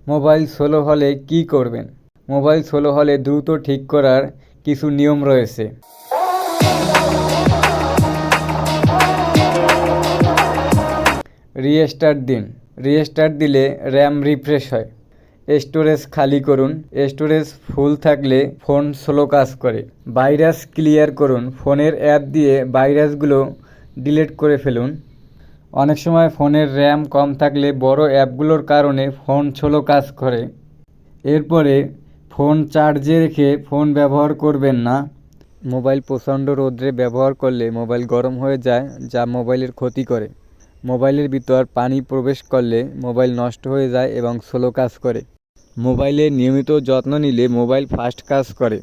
Mobile slow হলে কি করবেন? মোবাইল স্লো হলে দ্রুত ঠিক করার কিছু নিয়ম রয়েছে। রিস্টার্ট দিন। রিস্টার্ট দিলে র্যাম রিফ্রেশ হয়। স্টোরেজ খালি করুন। স্টোরেজ ফুল থাকলে ফোন স্লো কাজ করে। ভাইরাস ক্লিয়ার করুন। ফোনের অ্যাপ দিয়ে ভাইরাসগুলো ডিলিট করে ফেলুন। অনেক সময় ফোনের র্যাম কম থাকলে বড় অ্যাপগুলোর কারণে ফোন স্লো কাজ করে। এরপরে ফোন চার্জে রেখে ফোন ব্যবহার করবেন না। মোবাইল প্রচণ্ড রোদে ব্যবহার করলে মোবাইল গরম হয়ে যায়, যা মোবাইলের ক্ষতি করে। মোবাইলের ভিতর পানি প্রবেশ করলে মোবাইল নষ্ট হয়ে যায় এবং স্লো কাজ করে। মোবাইলের নিয়মিত যত্ন নিলে মোবাইল ফাস্ট কাজ করে।